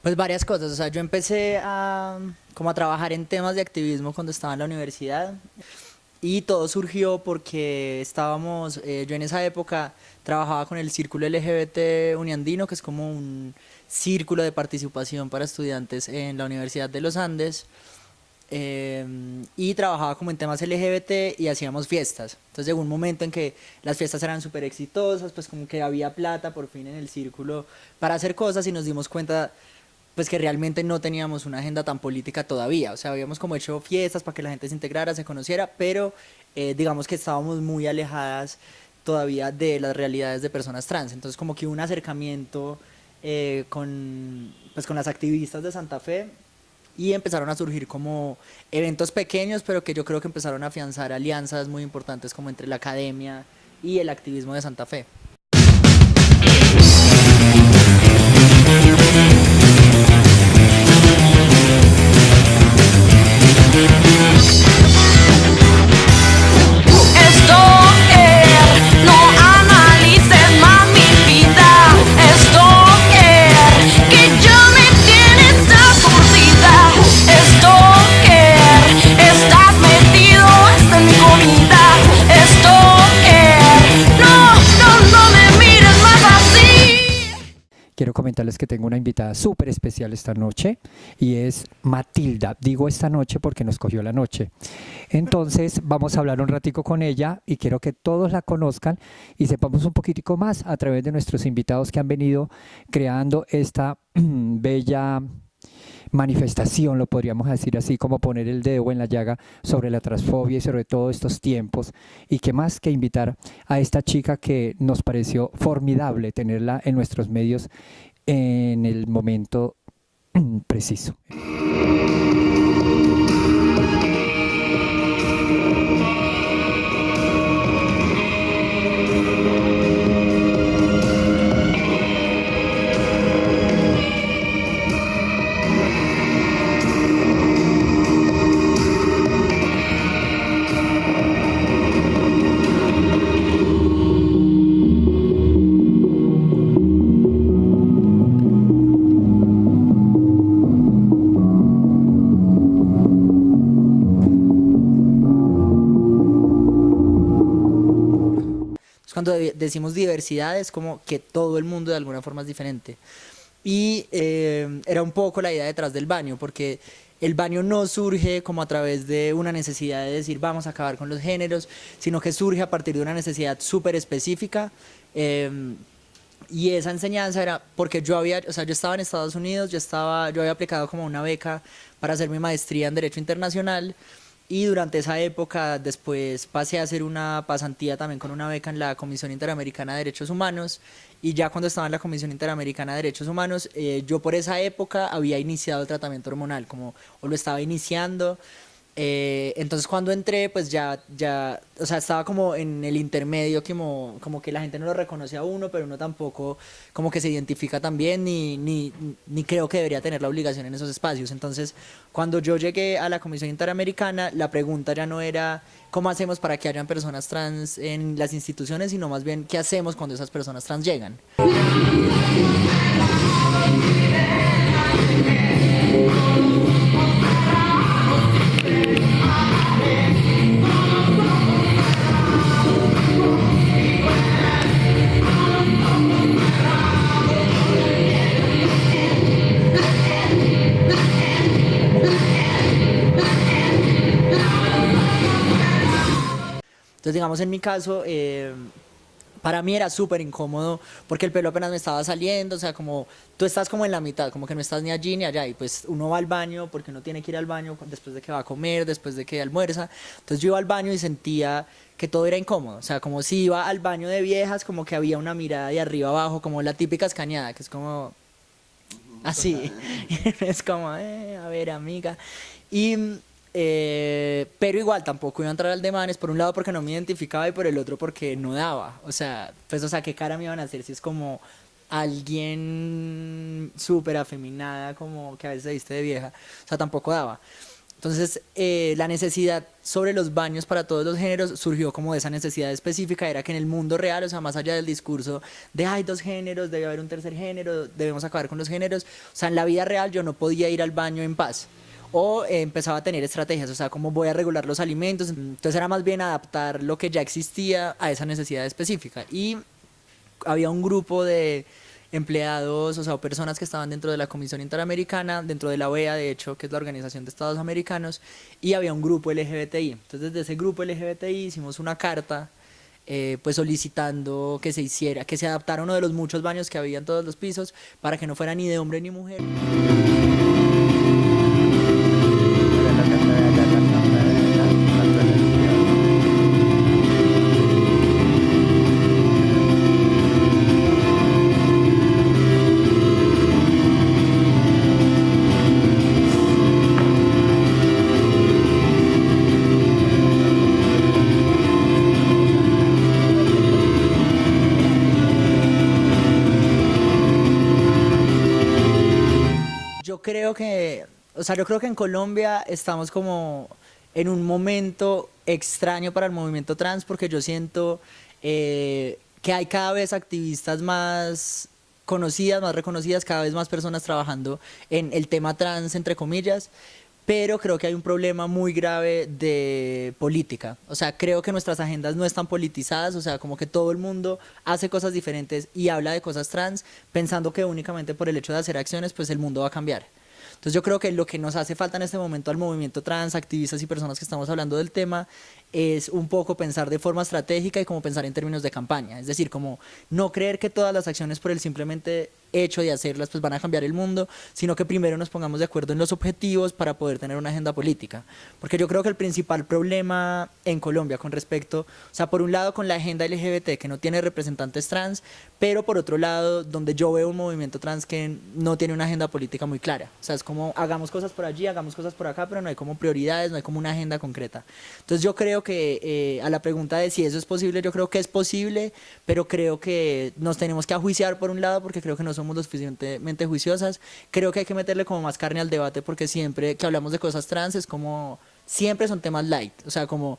Pues varias cosas, o sea, yo empecé como a trabajar en temas de activismo cuando estaba en la universidad y todo surgió porque yo en esa época trabajaba con el Círculo LGBT Uniandino, que es como un círculo de participación para estudiantes en la Universidad de los Andes, eh, y trabajaba como en temas LGBT y hacíamos fiestas. Entonces llegó un momento en que las fiestas eran súper exitosas, pues como que había plata por fin en el círculo para hacer cosas y nos dimos cuenta pues que realmente no teníamos una agenda tan política todavía. O sea, habíamos como hecho fiestas para que la gente se integrara, se conociera, pero digamos que estábamos muy alejadas todavía de las realidades de personas trans. Entonces como que hubo un acercamiento pues, con las activistas de Santa Fe y empezaron a surgir como eventos pequeños, pero que yo creo que empezaron a afianzar alianzas muy importantes como entre la academia y el activismo de Santa Fe. No analices más mi vida. Que ya me tienes aturdida. Estás metido hasta en mi comida. No me mires más así. Quiero comentarles que tengo una invitada súper especial esta noche y es Matilda. Digo esta noche porque nos cogió la noche. Entonces vamos a hablar un ratico con ella y quiero que todos la conozcan y sepamos un poquitico más a través de nuestros invitados que han venido creando esta bella manifestación, lo podríamos decir así, como poner el dedo en la llaga sobre la transfobia y sobre todo estos tiempos. Y qué más que invitar a esta chica que nos pareció formidable tenerla en nuestros medios en el momento preciso. Cuando decimos diversidad es como que todo el mundo de alguna forma es diferente. Y era un poco la idea detrás del baño, porque el baño no surge como a través de una necesidad de decir vamos a acabar con los géneros, sino que surge a partir de una necesidad súper específica. eh, y esa enseñanza era porque yo estaba en Estados Unidos, yo había aplicado como una beca para hacer mi maestría en Derecho Internacional y durante esa época después pasé a hacer una pasantía también con una beca en la Comisión Interamericana de Derechos Humanos y ya cuando estaba en la Comisión Interamericana de Derechos Humanos, yo por esa época había iniciado el tratamiento hormonal, como o lo estaba iniciando. Entonces cuando entré, pues o sea, estaba como en el intermedio, como que la gente no lo reconoce a uno, pero uno tampoco como que se identifica tan bien, ni creo que debería tener la obligación en esos espacios. Entonces, cuando yo llegué a la Comisión Interamericana, la pregunta ya no era cómo hacemos para que hayan personas trans en las instituciones, sino más bien qué hacemos cuando esas personas trans llegan. Entonces, digamos, en mi caso, para mí era súper incómodo porque el pelo apenas me estaba saliendo, o sea, como tú estás como en la mitad, como que no estás ni allí ni allá, y pues uno va al baño porque uno tiene que ir al baño después de que va a comer, después de que almuerza. Entonces yo iba al baño y sentía que todo era incómodo, o sea, como si iba al baño de viejas, como que había una mirada de arriba abajo, como la típica escañada, que es como así, es como, a ver, amiga. Y, pero igual tampoco iba a entrar al de manes, por un lado porque no me identificaba y por el otro porque no daba. O sea, pues, o sea, ¿qué cara me iban a hacer si es como alguien súper afeminada, como que a veces se viste de vieja? O sea, tampoco daba. Entonces, la necesidad sobre los baños para todos los géneros surgió como de esa necesidad específica, era que en el mundo real, o sea, más allá del discurso de hay dos géneros, debe haber un tercer género, debemos acabar con los géneros, o sea, en la vida real yo no podía ir al baño en paz. O empezaba a tener estrategias, o sea, cómo voy a regular los alimentos. Entonces era más bien adaptar lo que ya existía a esa necesidad específica. Y había un grupo de empleados, o sea, personas que estaban dentro de la Comisión Interamericana, dentro de la OEA, de hecho, que es la Organización de Estados Americanos, y había un grupo LGBTI. Entonces, desde ese grupo LGBTI hicimos una carta, pues solicitando que se hiciera, que se adaptara uno de los muchos baños que había en todos los pisos para que no fuera ni de hombre ni mujer. Yo creo que, o sea, yo creo que en Colombia estamos como en un momento extraño para el movimiento trans porque yo siento que hay cada vez activistas más conocidas, más reconocidas, cada vez más personas trabajando en el tema trans, entre comillas, pero creo que hay un problema muy grave de política. O sea, creo que nuestras agendas no están politizadas, o sea, como que todo el mundo hace cosas diferentes y habla de cosas trans pensando que únicamente por el hecho de hacer acciones, pues el mundo va a cambiar. Entonces yo creo que lo que nos hace falta en este momento al movimiento trans, activistas y personas que estamos hablando del tema, es un poco pensar de forma estratégica y como pensar en términos de campaña. Es decir, como no creer que todas las acciones por el simplemente hecho de hacerlas pues van a cambiar el mundo, sino que primero nos pongamos de acuerdo en los objetivos para poder tener una agenda política. Porque yo creo que el principal problema en Colombia con respecto, o sea, por un lado con la agenda LGBT que no tiene representantes trans, pero por otro lado donde yo veo un movimiento trans que no tiene una agenda política muy clara. O sea, es como hagamos cosas por allí, hagamos cosas por acá, pero no hay como prioridades, no hay como una agenda concreta. Entonces yo creo que a la pregunta de si eso es posible, yo creo que es posible, pero creo que nos tenemos que ajuiciar por un lado porque creo que no somos lo suficientemente juiciosas. Creo que hay que meterle como más carne al debate porque siempre que hablamos de cosas trans es como, siempre son temas light, o sea, como...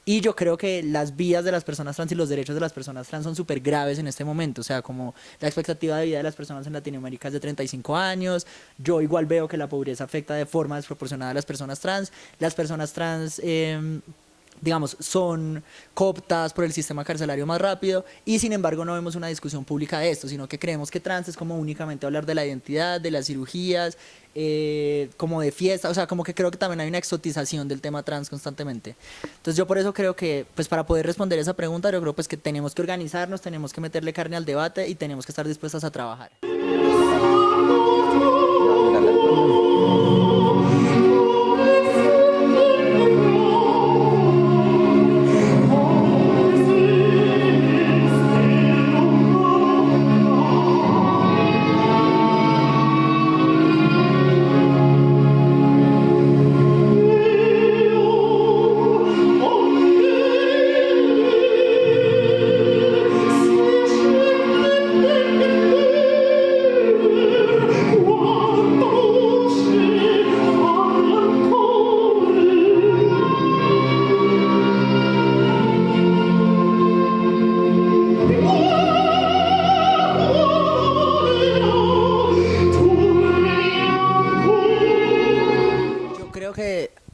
Y yo creo que las vidas de las personas trans y los derechos de las personas trans son súper graves en este momento. O sea, como la expectativa de vida de las personas en Latinoamérica es de 35 años. Yo igual veo que la pobreza afecta de forma desproporcionada a las personas trans. Las personas trans... digamos, son cooptadas por el sistema carcelario más rápido y sin embargo no vemos una discusión pública de esto, sino que creemos que trans es como únicamente hablar de la identidad, de las cirugías, como de fiesta, o sea, como que creo que también hay una exotización del tema trans constantemente. Entonces yo por eso creo que, pues para poder responder esa pregunta, yo creo pues que tenemos que organizarnos, tenemos que meterle carne al debate y tenemos que estar dispuestas a trabajar.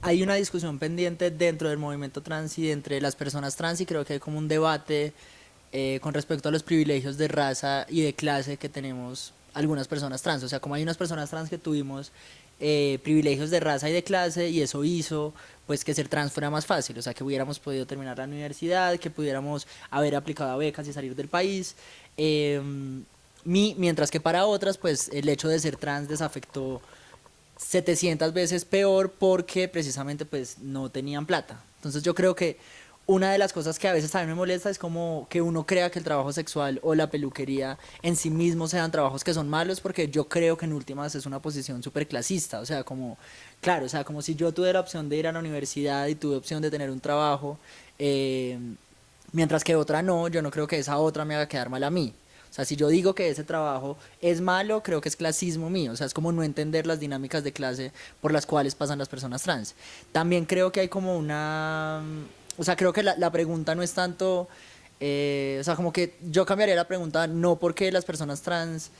Hay una discusión pendiente dentro del movimiento trans y entre las personas trans y creo que hay como un debate con respecto a los privilegios de raza y de clase que tenemos algunas personas trans. O sea, como hay unas personas trans que tuvimos privilegios de raza y de clase y eso hizo pues que ser trans fuera más fácil, o sea, que hubiéramos podido terminar la universidad, que pudiéramos haber aplicado a becas y salir del país. Mientras que para otras pues el hecho de ser trans desafectó 700 veces peor porque precisamente pues no tenían plata. Entonces yo creo que una de las cosas que a veces también me molesta es como que uno crea que el trabajo sexual o la peluquería en sí mismos sean trabajos que son malos, porque yo creo que en últimas es una posición súper clasista, o sea, como, claro, o sea, como si yo tuve la opción de ir a la universidad y tuve opción de tener un trabajo, mientras que otra no, yo no creo que esa otra me haga quedar mal a mí. O sea, si yo digo que ese trabajo es malo, creo que es clasismo mío. O sea, es como no entender las dinámicas de clase por las cuales pasan las personas trans. También creo que hay como una... O sea, creo que la pregunta no es tanto... o sea, como que yo cambiaría la pregunta no porque las personas trans...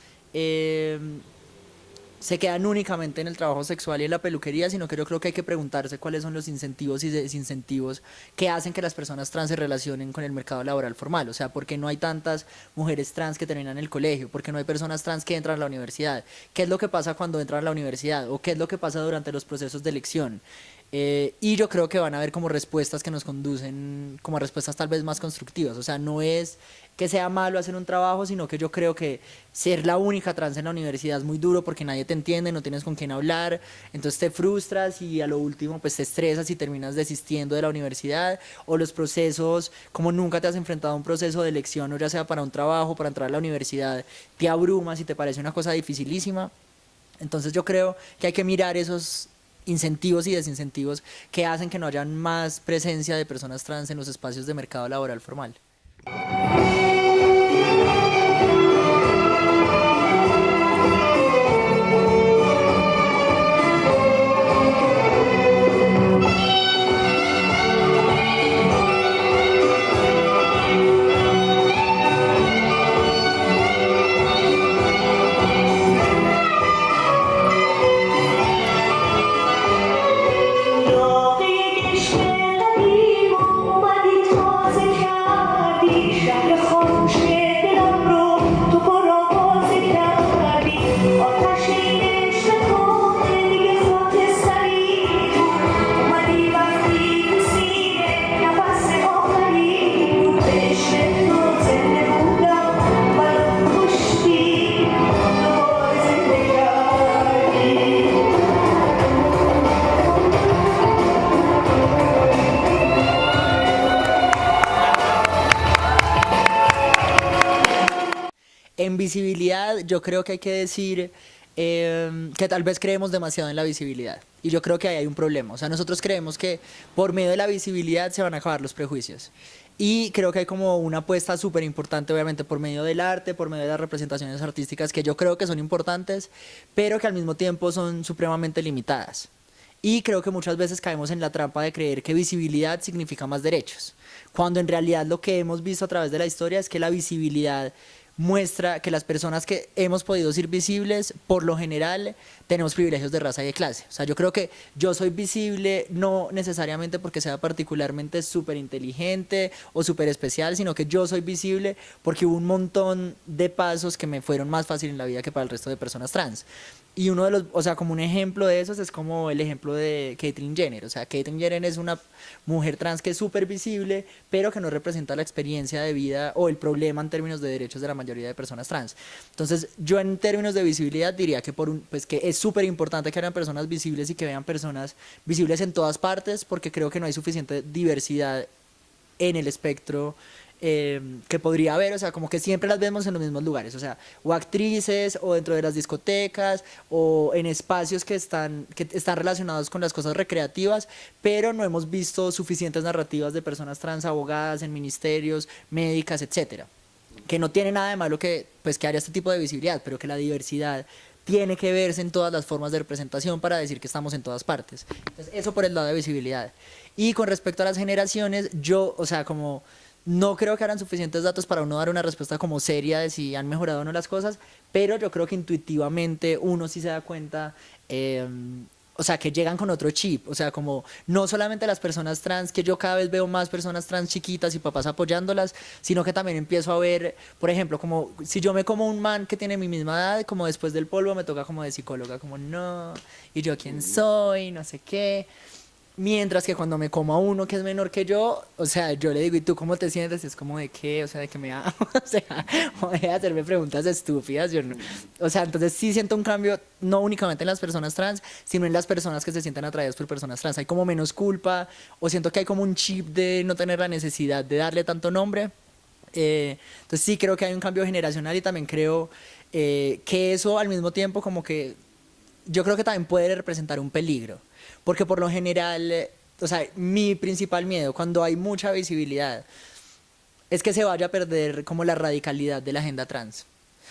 se quedan únicamente en el trabajo sexual y en la peluquería, sino que yo creo que hay que preguntarse cuáles son los incentivos y desincentivos que hacen que las personas trans se relacionen con el mercado laboral formal. O sea, ¿por qué no hay tantas mujeres trans que terminan el colegio? ¿Por qué no hay personas trans que entran a la universidad? ¿Qué es lo que pasa cuando entran a la universidad? ¿O qué es lo que pasa durante los procesos de elección? Y yo creo que van a haber como respuestas que nos conducen como a respuestas tal vez más constructivas. O sea, no es que sea malo hacer un trabajo, sino que yo creo que ser la única trans en la universidad es muy duro porque nadie te entiende, no tienes con quién hablar, entonces te frustras y a lo último pues te estresas y terminas desistiendo de la universidad, o los procesos, como nunca te has enfrentado a un proceso de elección, o ya sea para un trabajo, para entrar a la universidad, te abrumas y te parece una cosa dificilísima. Entonces yo creo que hay que mirar esos incentivos y desincentivos que hacen que no haya más presencia de personas trans en los espacios de mercado laboral formal. En visibilidad, yo creo que hay que decir que tal vez creemos demasiado en la visibilidad. Y yo creo que ahí hay un problema. O sea, nosotros creemos que por medio de la visibilidad se van a acabar los prejuicios. Y creo que hay como una apuesta súper importante, obviamente, por medio del arte, por medio de las representaciones artísticas, que yo creo que son importantes, pero que al mismo tiempo son supremamente limitadas. Y creo que muchas veces caemos en la trampa de creer que visibilidad significa más derechos, cuando en realidad lo que hemos visto a través de la historia es que la visibilidad muestra que las personas que hemos podido ser visibles, por lo general, tenemos privilegios de raza y de clase. O sea, yo creo que yo soy visible no necesariamente porque sea particularmente súper inteligente o súper especial, sino que yo soy visible porque hubo un montón de pasos que me fueron más fácil en la vida que para el resto de personas trans. Y uno de los, o sea, como un ejemplo de esos es como el ejemplo de Caitlyn Jenner. O sea, Caitlyn Jenner es una mujer trans que es súper visible, pero que no representa la experiencia de vida o el problema en términos de derechos de la mayoría de personas trans. Entonces, yo en términos de visibilidad diría que, pues que es súper importante que hayan personas visibles y que vean personas visibles en todas partes, porque creo que no hay suficiente diversidad en el espectro que podría haber. O sea, como que siempre las vemos en los mismos lugares, o sea, o actrices, o dentro de las discotecas, o en espacios que están relacionados con las cosas recreativas, pero no hemos visto suficientes narrativas de personas trans abogadas en ministerios, médicas, etcétera, que no tiene nada de malo que, pues, que haya este tipo de visibilidad, pero que la diversidad tiene que verse en todas las formas de representación para decir que estamos en todas partes. Entonces, eso por el lado de visibilidad. Y con respecto a las generaciones, yo, o sea, como no creo que hagan suficientes datos para uno dar una respuesta como seria de si han mejorado o no las cosas, pero yo creo que intuitivamente uno sí se da cuenta, o sea, que llegan con otro chip. O sea, como no solamente las personas trans, que yo cada vez veo más personas trans chiquitas y papás apoyándolas, sino que también empiezo a ver, por ejemplo, como si yo me como un man que tiene mi misma edad, como después del polvo me toca como de psicóloga, como no, y yo quién soy, no sé qué. Mientras que cuando me como a uno que es menor que yo, o sea, yo le digo, ¿y tú cómo te sientes? Es como de qué, o sea, de que me amo, o sea, voy a hacerme preguntas estúpidas, yo no. O sea, entonces sí siento un cambio, no únicamente en las personas trans, sino en las personas que se sienten atraídas por personas trans. Hay como menos culpa, o siento que hay como un chip de no tener la necesidad de darle tanto nombre. Entonces sí creo que hay un cambio generacional y también creo que eso al mismo tiempo como que yo creo que también puede representar un peligro. Porque por lo general, o sea, mi principal miedo cuando hay mucha visibilidad es que se vaya a perder como la radicalidad de la agenda trans.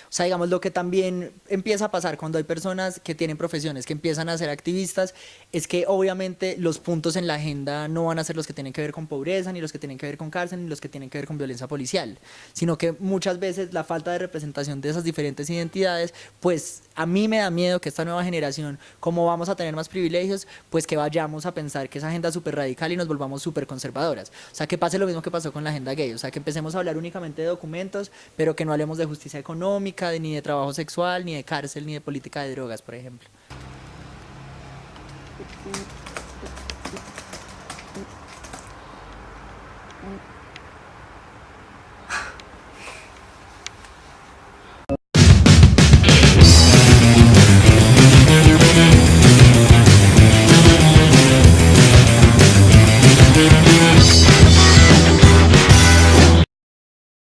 O sea, digamos, lo que también empieza a pasar cuando hay personas que tienen profesiones, que empiezan a ser activistas, es que obviamente los puntos en la agenda no van a ser los que tienen que ver con pobreza, ni los que tienen que ver con cárcel, ni los que tienen que ver con violencia policial, sino que muchas veces la falta de representación de esas diferentes identidades, pues a mí me da miedo que esta nueva generación, como vamos a tener más privilegios, pues que vayamos a pensar que esa agenda es súper radical y nos volvamos súper conservadoras. O sea, que pase lo mismo que pasó con la agenda gay, o sea, que empecemos a hablar únicamente de documentos, pero que no hablemos de justicia económica, ni de trabajo sexual, ni de cárcel, ni de política de drogas, por ejemplo.